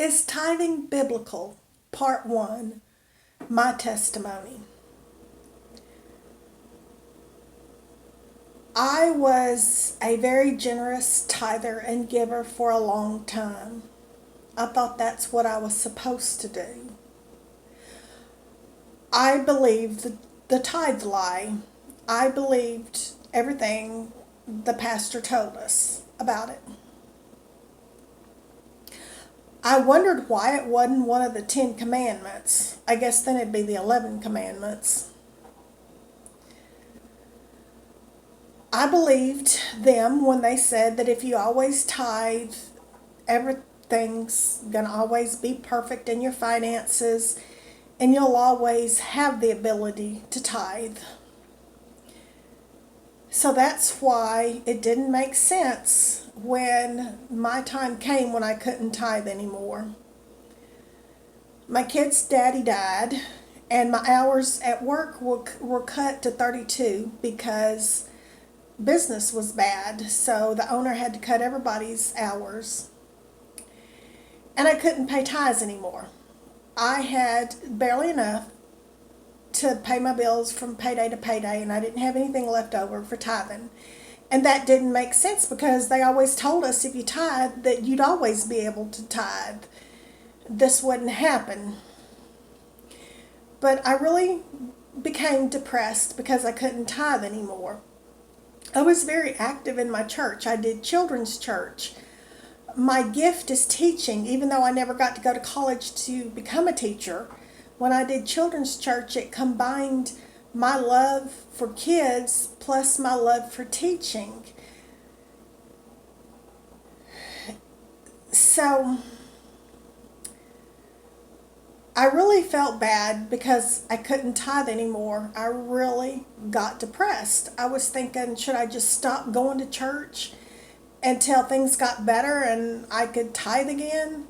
Is tithing biblical? Part 1. My testimony. I was a very generous tither and giver for a long time. I thought that's what I was supposed to do. I believed the tithe lie. I believed everything the pastor told us about it. I wondered why it wasn't one of the 10 commandments. I guess then it'd be the 11 commandments. I believed them when they said that if you always tithe, everything's going to always be perfect in your finances and you'll always have the ability to tithe. So that's why it didn't make sense when my time came when I couldn't tithe anymore. My kid's daddy died, and my hours at work were cut to 32 because business was bad. So the owner had to cut everybody's hours. And I couldn't pay tithes anymore. I had barely enough to pay my bills from payday to payday, and I didn't have anything left over for tithing. And that didn't make sense because they always told us if you tithe that you'd always be able to tithe. This wouldn't happen. But I really became depressed because I couldn't tithe anymore. I was very active in my church. I did children's church. My gift is teaching, even though I never got to go to college to become a teacher. When I did children's church, it combined my love for kids plus my love for teaching. So I really felt bad because I couldn't tithe anymore. I really got depressed. I was thinking, should I just stop going to church until things got better and I could tithe again?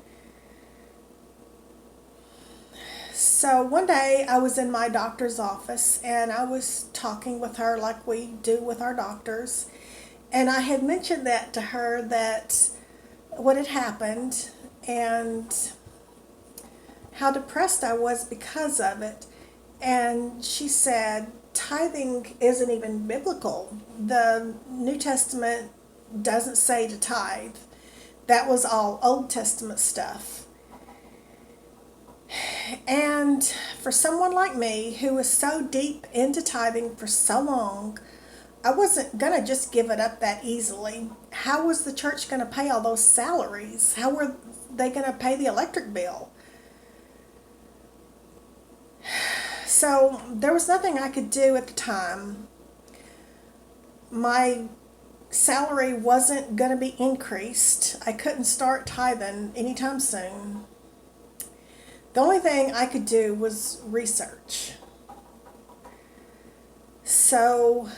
So one day I was in my doctor's office and I was talking with her like we do with our doctors. And I had mentioned that to her, that what had happened and how depressed I was because of it. And she said, tithing isn't even biblical. The New Testament doesn't say to tithe. That was all Old Testament stuff. And for someone like me who was so deep into tithing for so long, I wasn't going to just give it up that easily. How was the church going to pay all those salaries? How were they going to pay the electric bill? So there was nothing I could do at the time. My salary wasn't going to be increased. I couldn't start tithing anytime soon. The only thing I could do was research. So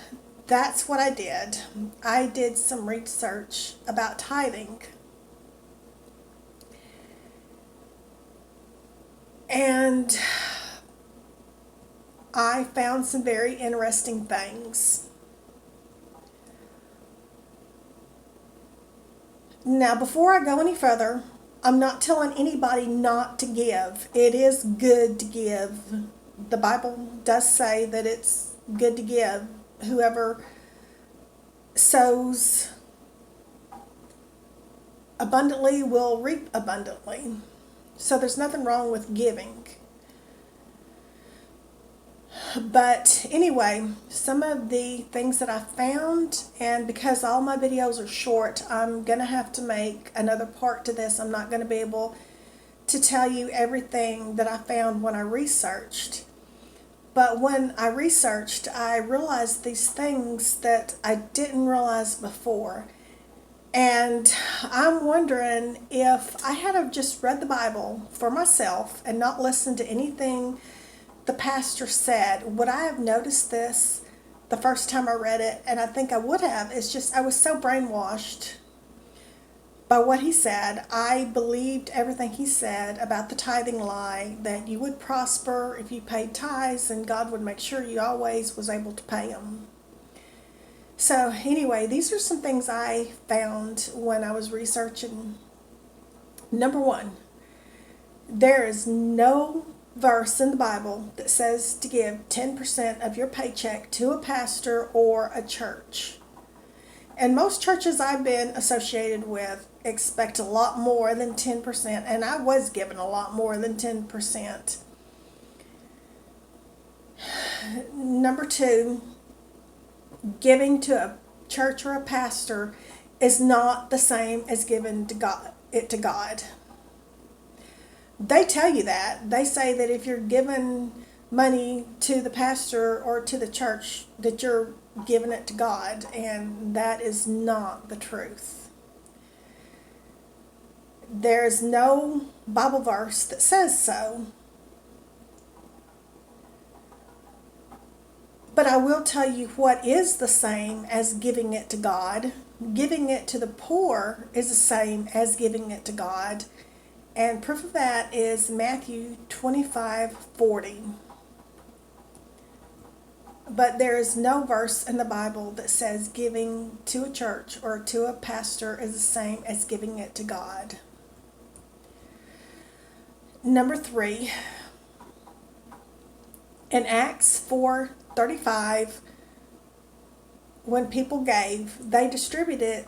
that's what I did. I did some research about tithing. And I found some very interesting things. Now, before I go any further, I'm not telling anybody not to give. It is good to give. The Bible does say that it's good to give. Whoever sows abundantly will reap abundantly. So there's nothing wrong with giving. But anyway, some of the things that I found, and because all my videos are short, I'm going to have to make another part to this. I'm not going to be able to tell you everything that I found when I researched. But when I researched, I realized these things that I didn't realize before. And I'm wondering, if I had have just read the Bible for myself and not listened to anything the pastor said, would I have noticed this the first time I read it? And I think I would have. It's just I was so brainwashed by what he said. I believed everything he said about the tithing lie, that you would prosper if you paid tithes and God would make sure you always was able to pay them. So anyway, these are some things I found when I was researching. Number one, There is no verse in the Bible that says to give 10% of your paycheck to a pastor or a church. And most churches I've been associated with expect a lot more than 10%, and I was given a lot more than 10%. Number two, giving to a church or a pastor is not the same as giving to God. They tell you that. They say that if you're giving money to the pastor or to the church, that you're giving it to God, and that is not the truth. There is no Bible verse that says so. But I will tell you what is the same as giving it to God. Giving it to the poor is the same as giving it to God. And proof of that is Matthew 25:40. But there is no verse in the Bible that says giving to a church or to a pastor is the same as giving it to God. Number three, in Acts 4:35, when people gave, they distributed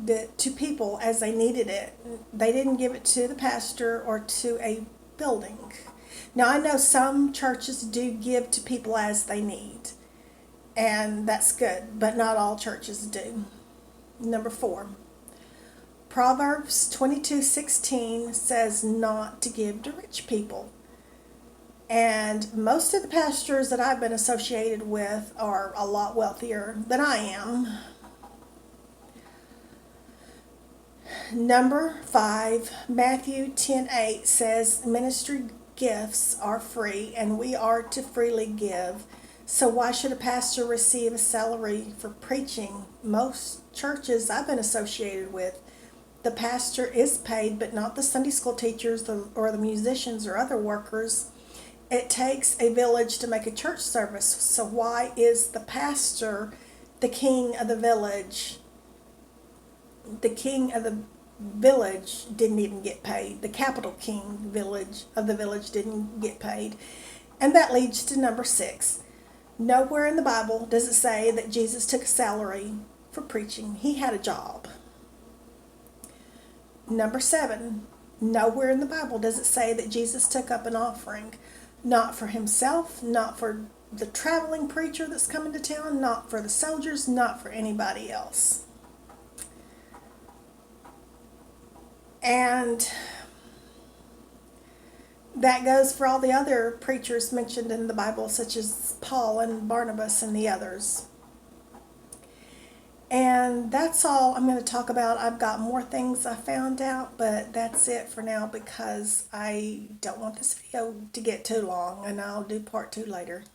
it to people as they needed it. They didn't give it to the pastor or to a building. Now, I know some churches do give to people as they need, and that's good, but not all churches do. Number four, Proverbs 22:16 says not to give to rich people. And most of the pastors that I've been associated with are a lot wealthier than I am. Number five, Matthew 10:8 says ministry gifts are free and we are to freely give. So why should a pastor receive a salary for preaching? Most churches I've been associated with, the pastor is paid, but not the Sunday school teachers or the musicians or other workers. It takes a village to make a church service. So why is the pastor the king of the village? The king of the village didn't even get paid. The capital king of the village didn't get paid. And that leads to number six. Nowhere in the Bible does it say that Jesus took a salary for preaching. He had a job. Number seven. Nowhere in the Bible does it say that Jesus took up an offering. Not for himself, not for the traveling preacher that's coming to town, not for the soldiers, not for anybody else. And that goes for all the other preachers mentioned in the Bible, such as Paul and Barnabas and the others. And that's all I'm going to talk about. I've got more things I found out, but that's it for now because I don't want this video to get too long, and I'll do part 2 later.